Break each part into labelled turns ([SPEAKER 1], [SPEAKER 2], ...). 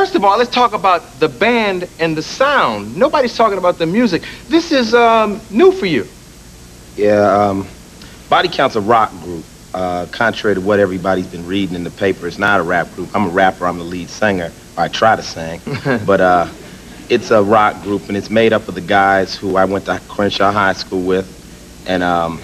[SPEAKER 1] first of all, let's talk about the band and the sound. Nobody's talking about the music. This is new for you.
[SPEAKER 2] Yeah, Body Count's a rock group. Contrary to what everybody's been reading in the paper, it's not a rap group. I'm a rapper, I'm the lead singer, or I try to sing. But it's a rock group, and it's made up of the guys who I went to Crenshaw High School with, and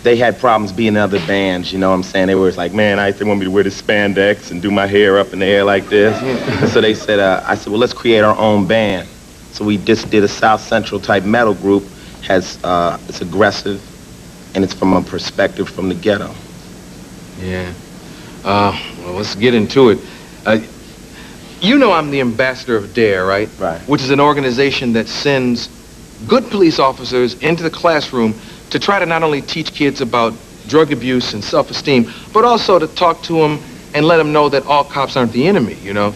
[SPEAKER 2] they had problems being in other bands, you know what I'm saying? They were like, man, they want me to wear this spandex and do my hair up in the air like this. And so they said, I said, well, let's create our own band. So we just did a South Central type metal group. It's aggressive, and it's from a perspective from the ghetto.
[SPEAKER 1] Yeah. Well, let's get into it. You know I'm the ambassador of DARE, right?
[SPEAKER 2] Right.
[SPEAKER 1] Which is an organization that sends good police officers into the classroom to try to not only teach kids about drug abuse and self-esteem, but also to talk to them and let them know that all cops aren't the enemy, you know?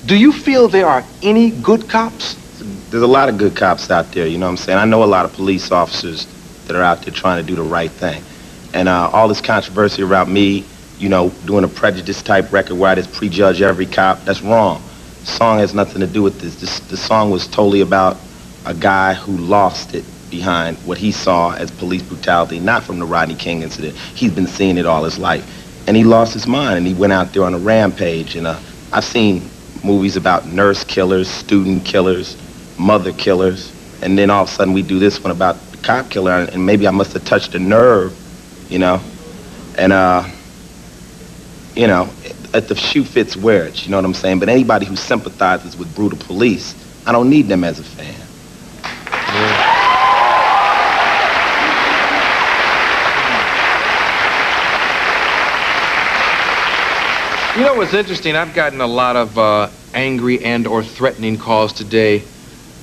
[SPEAKER 1] Do you feel there are any good cops?
[SPEAKER 2] There's a lot of good cops out there, you know what I'm saying? I know a lot of police officers that are out there trying to do the right thing. And all this controversy around me, you know, doing a prejudice type record where I just prejudge every cop, that's wrong. The song has nothing to do with this. The song was totally about a guy who lost it behind what he saw as police brutality, not from the Rodney King incident. He's been seeing it all his life. And he lost his mind, and he went out there on a rampage. And I've seen movies about nurse killers, student killers, mother killers, and then all of a sudden we do this one about the cop killer, and maybe I must have touched a nerve, you know? And, you know, if the shoe fits, wear it, you know what I'm saying? But anybody who sympathizes with brutal police, I don't need them as a fan.
[SPEAKER 1] Yeah. You know what's interesting? I've gotten a lot of angry and or threatening calls today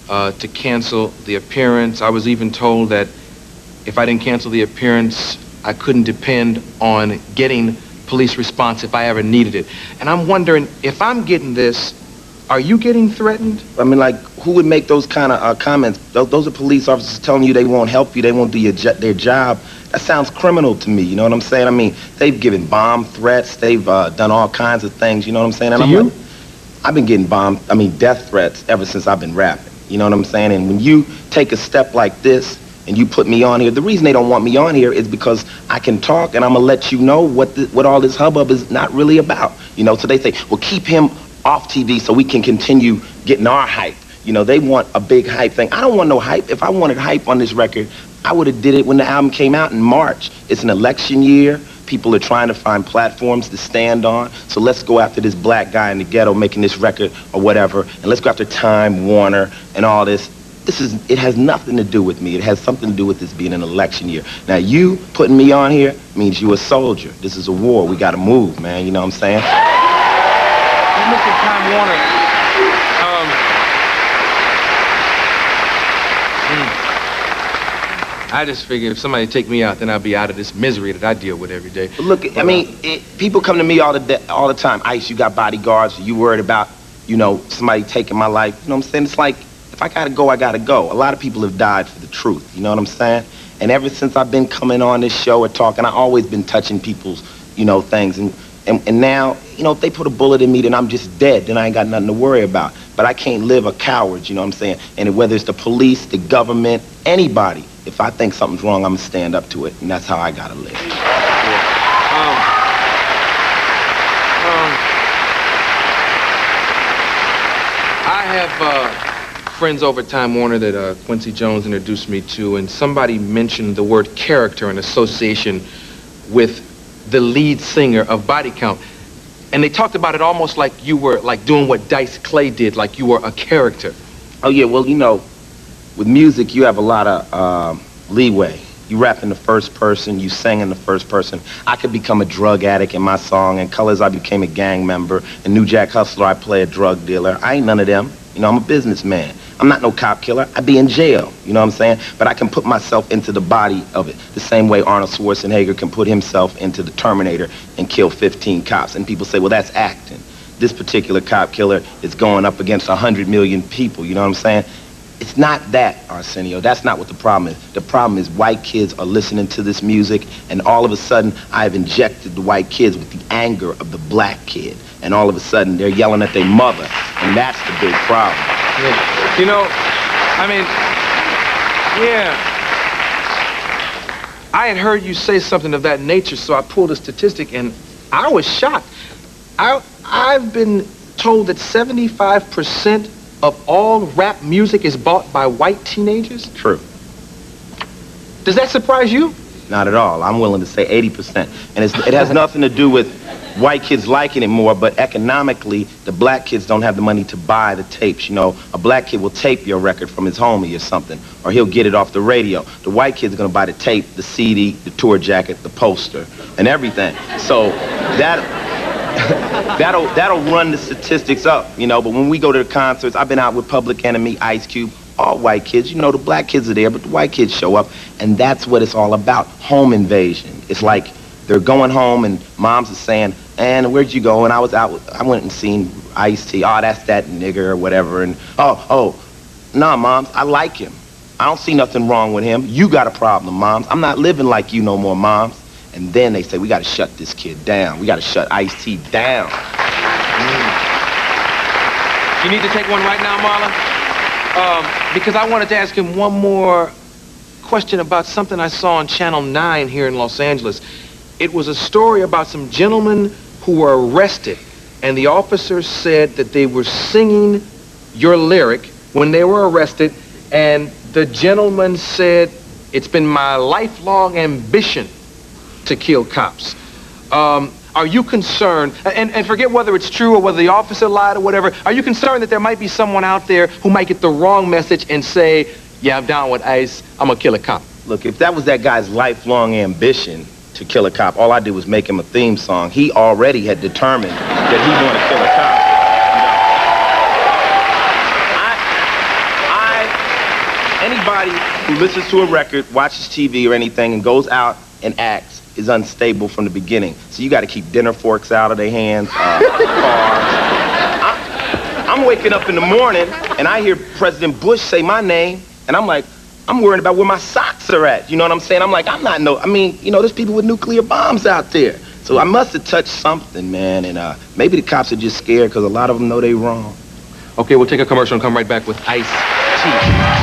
[SPEAKER 1] to cancel the appearance. I was even told that if I didn't cancel the appearance, I couldn't depend on getting police response if I ever needed it. And I'm wondering, if I'm getting this, are you getting threatened?
[SPEAKER 2] I mean, like, who would make those kind of comments? Those are police officers telling you they won't help you, they won't do their job. That sounds criminal to me, you know what I'm saying? I mean, they've given bomb threats, they've done all kinds of things, you know what I'm saying? And
[SPEAKER 1] to you?
[SPEAKER 2] Like, I've been getting death threats ever since I've been rapping, you know what I'm saying? And when you take a step like this and you put me on here, the reason they don't want me on here is because I can talk, and I'm gonna let you know what all this hubbub is not really about, you know? So they say, well, keep him off TV so we can continue getting our hype. You know, they want a big hype thing. I don't want no hype. If I wanted hype on this record, I would have did it when the album came out in March. It's an election year. People are trying to find platforms to stand on. So let's go after this black guy in the ghetto making this record or whatever, and let's go after Time Warner and all this. It has nothing to do with me. It has something to do with this being an election year. Now, you putting me on here means you a soldier. This is a war. We got to move, man. You know what I'm saying?
[SPEAKER 1] Mr. Time Warner, I just figured if somebody take me out, then I'll be out of this misery that I deal with every day.
[SPEAKER 2] But look, I mean, people come to me all the time. Ice, you got bodyguards. You worried about, you know, somebody taking my life. You know what I'm saying? It's like, if I gotta go, I gotta go. A lot of people have died for the truth. You know what I'm saying? And ever since I've been coming on this show or talking, I've always been touching people's, you know, things. And now, you know, if they put a bullet in me, then I'm just dead. Then I ain't got nothing to worry about. But I can't live a coward, you know what I'm saying? And whether it's the police, the government, anybody, if I think something's wrong, I'm gonna stand up to it. And that's how I gotta live.
[SPEAKER 1] I have friends over at Time Warner that Quincy Jones introduced me to, and somebody mentioned the word character in association with the lead singer of Body Count. And they talked about it almost like you were like doing what Dice Clay did, like you were a character.
[SPEAKER 2] Oh yeah, well, you know, with music, you have a lot of leeway. You rap in the first person, you sing in the first person. I could become a drug addict in my song. In Colors, I became a gang member. In New Jack Hustler, I play a drug dealer. I ain't none of them. You know, I'm a businessman. I'm not no cop killer. I'd be in jail, you know what I'm saying? But I can put myself into the body of it, the same way Arnold Schwarzenegger can put himself into the Terminator and kill 15 cops. And people say, well, that's acting. This particular cop killer is going up against 100 million people, you know what I'm saying? It's not that, Arsenio. That's not what the problem is. The problem is white kids are listening to this music, and all of a sudden, I've injected the white kids with the anger of the black kid. And all of a sudden, they're yelling at their mother, and that's the big problem.
[SPEAKER 1] Yeah. You know, I mean, yeah. I had heard you say something of that nature, so I pulled a statistic, and I was shocked. I've been told that 75% of all rap music is bought by white teenagers?
[SPEAKER 2] True.
[SPEAKER 1] Does that surprise you?
[SPEAKER 2] Not at all. I'm willing to say 80%. And it has nothing to do with white kids liking it more, but economically, the black kids don't have the money to buy the tapes. You know, a black kid will tape your record from his homie or something, or he'll get it off the radio. The white kid's gonna buy the tape, the CD, the tour jacket, the poster, and everything. So that'll run the statistics up, you know. But when we go to the concerts, I've been out with Public Enemy, Ice Cube, all white kids. You know, the black kids are there, but the white kids show up, and that's what it's all about, home invasion. It's like they're going home, and moms are saying, and where'd you go? And I went and seen Ice-T. Oh, that's that nigger or whatever. And, nah, moms, I like him. I don't see nothing wrong with him. You got a problem, moms. I'm not living like you no more, moms. And then they say, we got to shut this kid down. We got to shut Ice-T down.
[SPEAKER 1] You need to take one right now, Marlon? Because I wanted to ask him one more question about something I saw on Channel 9 here in Los Angeles. It was a story about some gentlemen who were arrested, and the officers said that they were singing your lyric when they were arrested, and the gentleman said, it's been my lifelong ambition to kill cops. Are you concerned, and forget whether it's true or whether the officer lied or whatever, are you concerned that there might be someone out there who might get the wrong message and say, yeah, I'm down with Ice, I'm gonna kill a cop?
[SPEAKER 2] Look, if that was that guy's lifelong ambition to kill a cop, all I did was make him a theme song. He already had determined that he wanted to kill a cop. Anybody who listens to a record, watches TV or anything, and goes out and acts is unstable from the beginning. So you got to keep dinner forks out of their hands, cars. I'm waking up in the morning and I hear President Bush say my name, and I'm like, I'm worried about where my socks are at. You know what I'm saying? I'm like, there's people with nuclear bombs out there. So I must have touched something, man, and maybe the cops are just scared because a lot of them know they wrong.
[SPEAKER 1] Okay, we'll take a commercial and come right back with Ice-T.